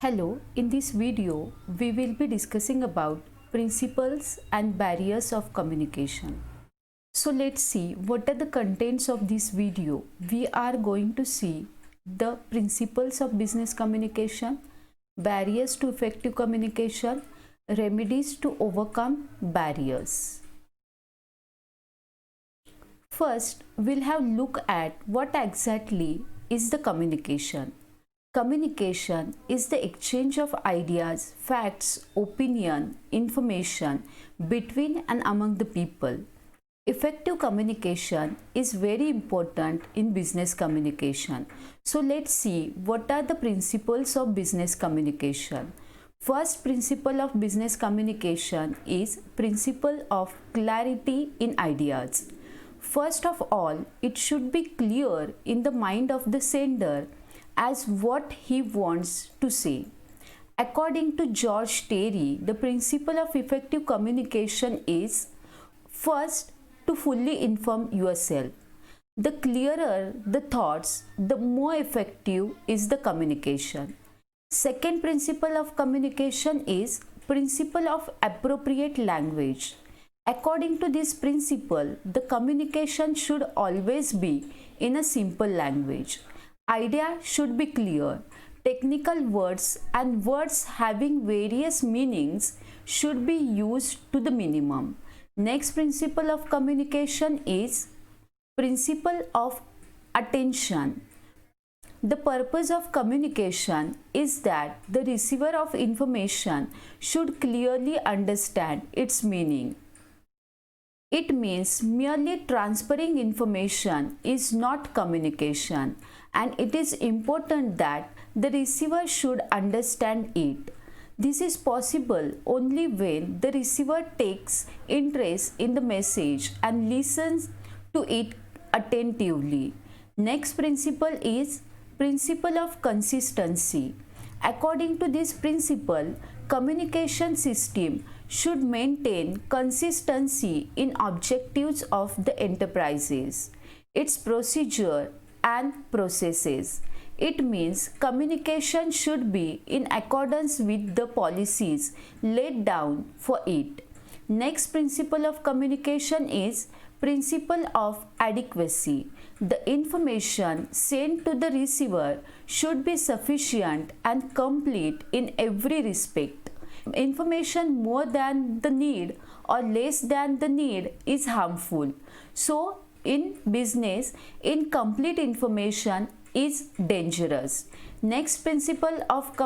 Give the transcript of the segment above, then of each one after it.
Hello, in this video we will be discussing about principles and barriers of communication. So let's see what are the contents of this video. We are going to see the principles of business communication, barriers to effective communication, remedies to overcome barriers. First, we'll have a look at what exactly is the communication. Communication is the exchange of ideas, facts, opinion, information between and among the people. Effective communication is very important in business communication. So let's see what are the principles of business communication. First principle of business communication is principle of clarity in ideas. First of all, it should be clear in the mind of the sender as what he wants to say. According to George Terry, the principle of effective communication is first to fully inform yourself. The clearer the thoughts, the more effective is the communication. Second principle of communication is principle of appropriate language. According to this principle, the communication should always be in a simple language. Idea should be clear. Technical words and words having various meanings should be used to the minimum. Next principle of communication is principle of attention. The purpose of communication is that the receiver of information should clearly understand its meaning. It means merely transferring information is not communication, and it is important that the receiver should understand it. This is possible only when the receiver takes interest in the message and listens to it attentively. Next principle is principle of consistency. According to this principle, communication system should maintain consistency in objectives of the enterprises, its procedure and processes. It means communication should be in accordance with the policies laid down for it. Next principle of communication is principle of adequacy. The information sent to the receiver should be sufficient and complete in every respect. Information more than the need or less than the need is harmful. So, in business, incomplete information is dangerous. Next principle of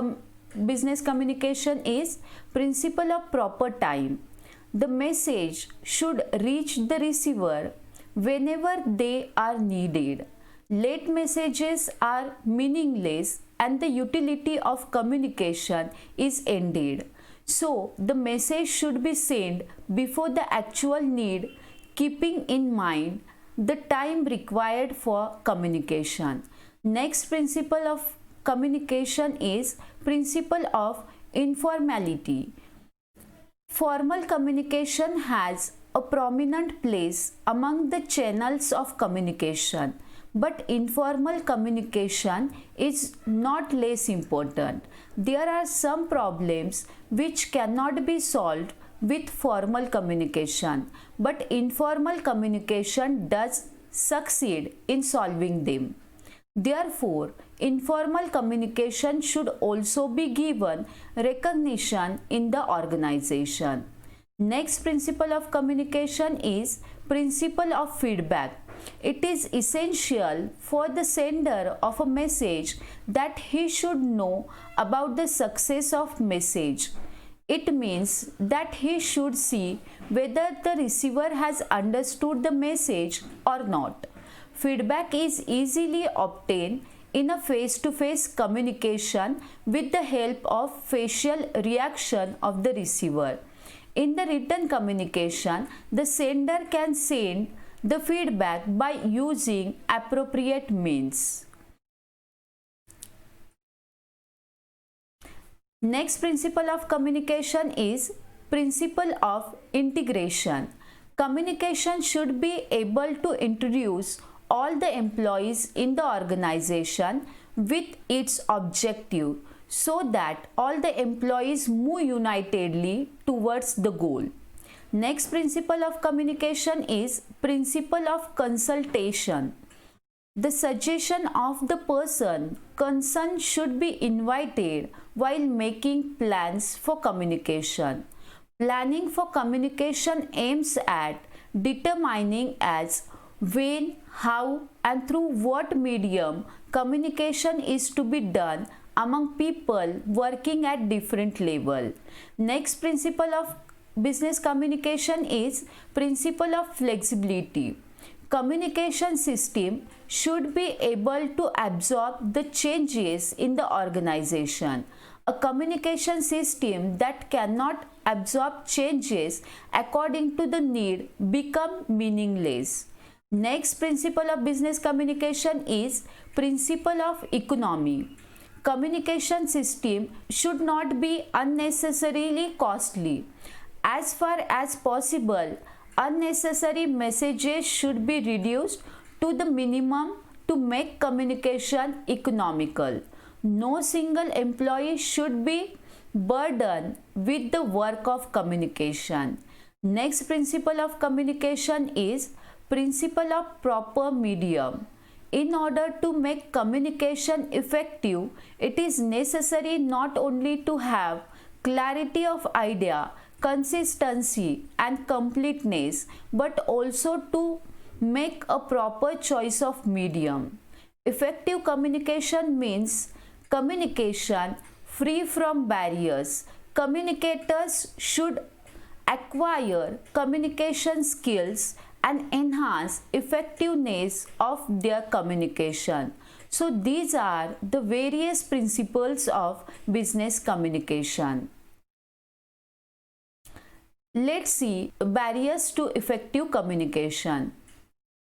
business communication is principle of proper time. The message should reach the receiver whenever they are needed. Late messages are meaningless and the utility of communication is ended. So, the message should be sent before the actual need, keeping in mind the time required for communication. Next principle of communication is principle of informality. Formal communication has a prominent place among the channels of communication, but informal communication is not less important. There are some problems which cannot be solved with formal communication, but informal communication does succeed in solving them. Therefore, informal communication should also be given recognition in the organization. Next principle of communication is principle of feedback. It is essential for the sender of a message that he should know about the success of message. It means that he should see whether the receiver has understood the message or not. Feedback is easily obtained in a face-to-face communication with the help of facial reaction of the receiver. In the written communication, the sender can send the feedback by using appropriate means. Next principle of communication is principle of integration. Communication should be able to introduce all the employees in the organization with its objective so that all the employees move unitedly towards the goal. Next principle of communication is principle of consultation. The suggestion of the person concerned should be invited while making plans for communication. Planning for communication aims at determining as when, how, and through what medium communication is to be done among people working at different level. Next principle of business communication is principle of flexibility. Communication system should be able to absorb the changes in the organization. A communication system that cannot absorb changes according to the need become meaningless. Next principle of business communication is principle of economy. Communication system should not be unnecessarily costly. As far as possible, unnecessary messages should be reduced to the minimum to make communication economical. No single employee should be burdened with the work of communication. Next principle of communication is principle of proper medium. In order to make communication effective, it is necessary not only to have clarity of idea, consistency and completeness, but also to make a proper choice of medium. Effective communication means communication free from barriers. Communicators should acquire communication skills and enhance effectiveness of their communication. So these are the various principles of business communication. Let's see barriers to effective communication.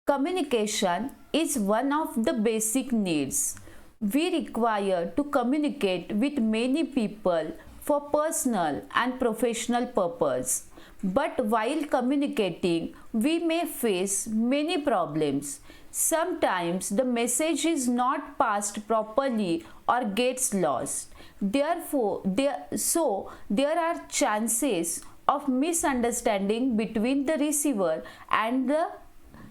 Communication is one of the basic needs. We require to communicate with many people for personal and professional purpose. But while communicating, we may face many problems. Sometimes the message is not passed properly or gets lost. Therefore, there are chances of misunderstanding between the receiver and the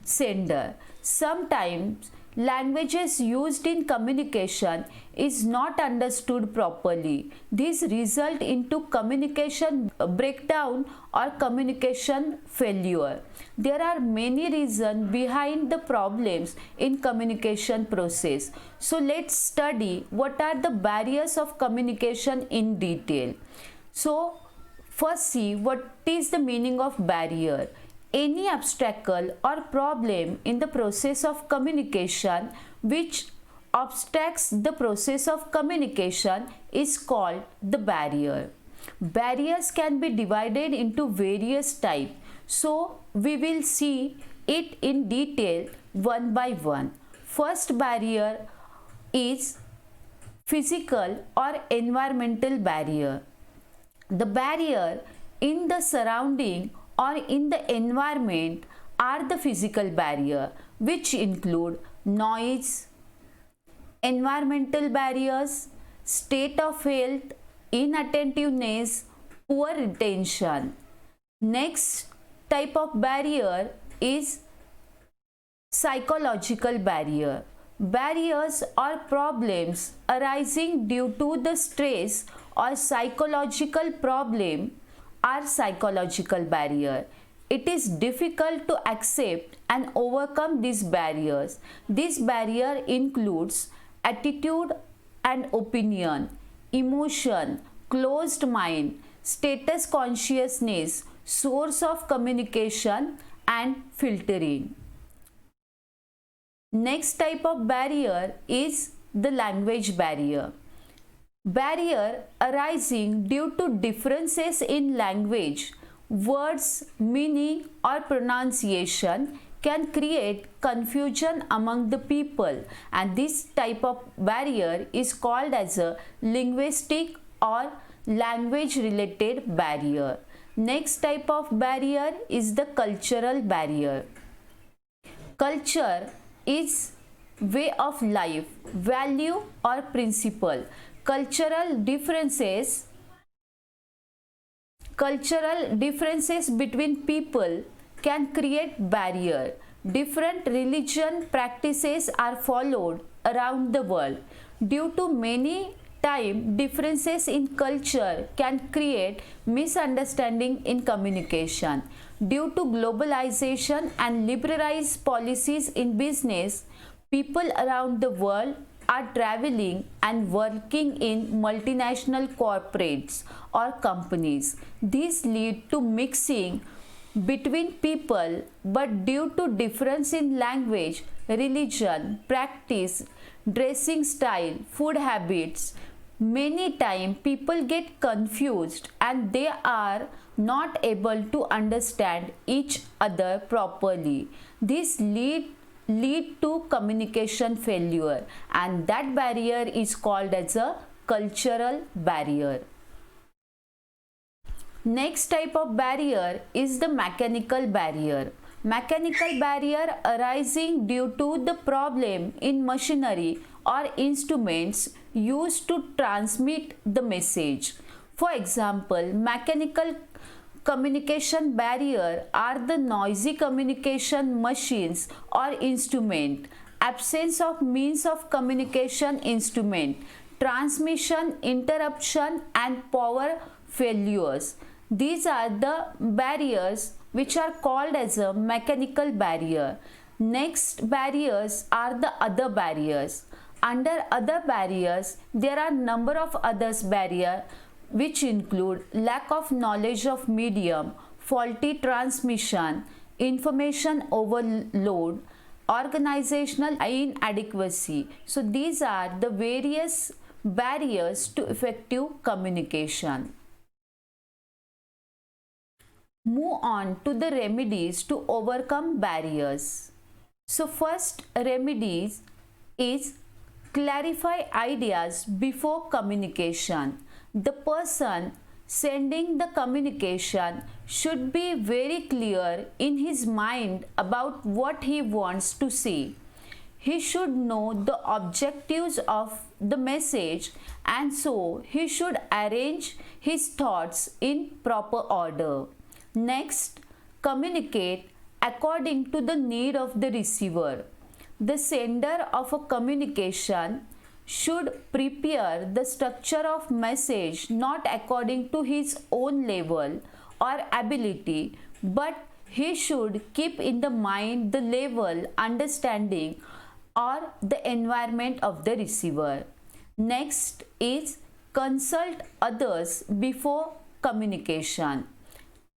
sender. Sometimes languages used in communication is not understood properly. This result into communication breakdown or communication failure. There are many reasons behind the problems in communication process. So let's study what are the barriers of communication in detail. So first, see what is the meaning of barrier. Any obstacle or problem in the process of communication which obstructs the process of communication is called the barrier. Barriers can be divided into various types. So we will see it in detail one by one. First barrier is physical or environmental barrier. The barrier in the surrounding or in the environment are the physical barrier, which include noise, environmental barriers, state of health, inattentiveness, poor retention. Next type of barrier is psychological barrier. Barriers or problems arising due to the stress or psychological problem are psychological barrier. It is difficult to accept and overcome these barriers. This barrier includes attitude and opinion, emotion, closed mind, status consciousness, source of communication and filtering. Next type of barrier is the language barrier. Barrier arising due to differences in language, words, meaning or pronunciation can create confusion among the people, and this type of barrier is called as a linguistic or language related barrier. Next type of barrier is the cultural barrier. Culture is way of life, value or principle. Cultural differences between people can create barrier. Different religion practices are followed around the world. Due to many time differences in culture can create misunderstanding in communication. Due to globalization and liberalized policies in business, people around the world are traveling and working in multinational corporates or companies. These lead to mixing between people, but due to difference in language, religion, practice, dressing style, food habits, many times people get confused and they are not able to understand each other properly. This lead to communication failure, and that barrier is called as a cultural barrier. Next type of barrier is the mechanical barrier. Mechanical barrier arising due to the problem in machinery or instruments used to transmit the message. For example, mechanical communication barrier are the noisy communication machines or instrument, absence of means of communication instrument, transmission interruption and power failures. These are the barriers which are called as a mechanical barrier. Next barriers are the other barriers. Under other barriers, there are number of others barrier which include lack of knowledge of medium, faulty transmission, information overload, organizational inadequacy. So these are the various barriers to effective communication. Move on to the remedies to overcome barriers. So first remedies is clarify ideas before communication. The person sending the communication should be very clear in his mind about what he wants to say. He should know the objectives of the message, and so he should arrange his thoughts in proper order. Next, communicate according to the need of the receiver. The sender of a communication should prepare the structure of message not according to his own level or ability, but he should keep in the mind the level, understanding or the environment of the receiver. Next is consult others before communication.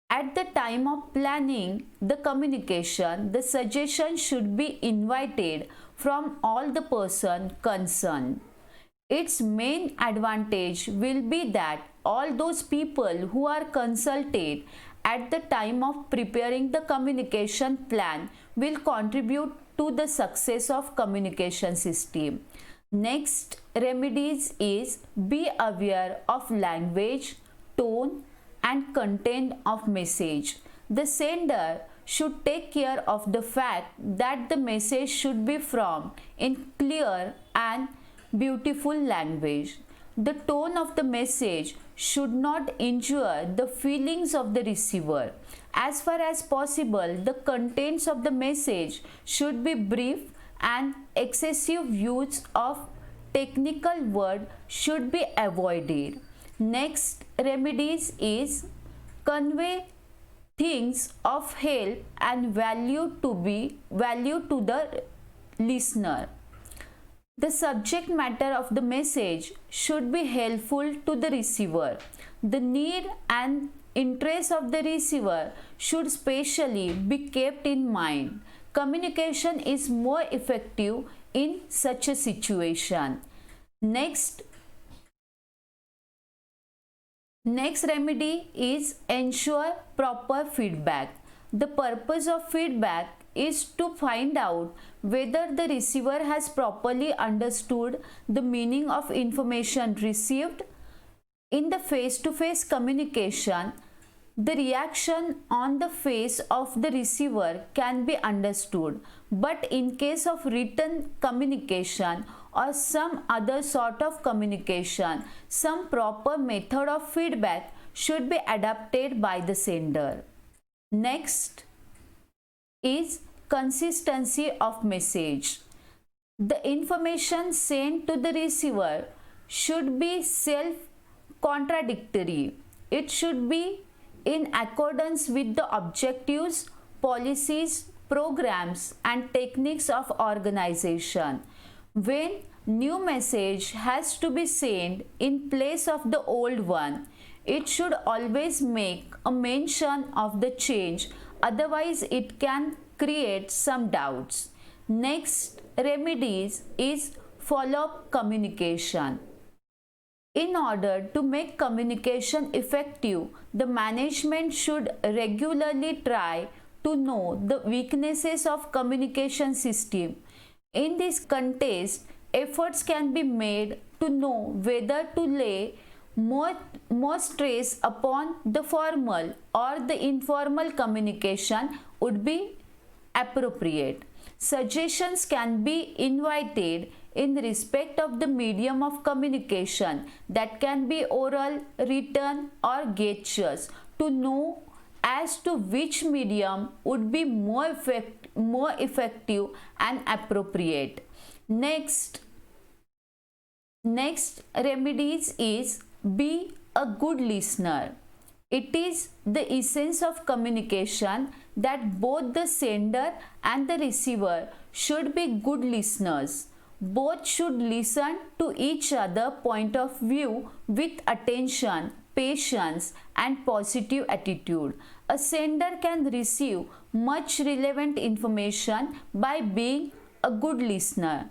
At the time of planning the communication, the suggestion should be invited from all the person concerned. Its main advantage will be that all those people who are consulted at the time of preparing the communication plan will contribute to the success of communication system. Next remedies is be aware of language, tone and content of message. The sender should take care of the fact that the message should be formed in clear and beautiful language. The tone of the message should not injure the feelings of the receiver. As far as possible, the contents of the message should be brief and excessive use of technical word should be avoided. Next remedies is convey things of help and value to the listener. The subject matter of the message should be helpful to the receiver. The need and interest of the receiver should specially be kept in mind. Communication is more effective in such a situation. Next remedy is ensure proper feedback. The purpose of feedback is to find out whether the receiver has properly understood the meaning of information received. In the face-to-face communication, the reaction on the face of the receiver can be understood, but in case of written communication or some other sort of communication, some proper method of feedback should be adapted by the sender. Next is consistency of message. The information sent to the receiver should be self-contradictory. It should be in accordance with the objectives, policies, programs, and techniques of organization. When new message has to be sent in place of the old one, it should always make a mention of the change, otherwise it can create some doubts. Next remedies is follow-up communication. In order to make communication effective, the management should regularly try to know the weaknesses of communication system. In this context, efforts can be made to know whether to lay more stress upon the formal or the informal communication would be appropriate. Suggestions can be invited in respect of the medium of communication, that can be oral, written, or gestures, to know as to which medium would be more effective and appropriate. Next remedies is be a good listener. It is the essence of communication that both the sender and the receiver should be good listeners. Both should listen to each other's point of view with attention, patience, and positive attitude. A sender can receive much relevant information by being a good listener.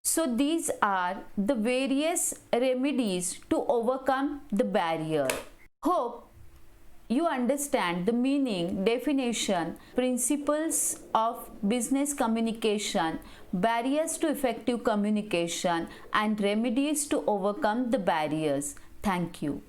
So these are the various remedies to overcome the barrier. Hope you understand the meaning, definition, principles of business communication, barriers to effective communication, and remedies to overcome the barriers. Thank you.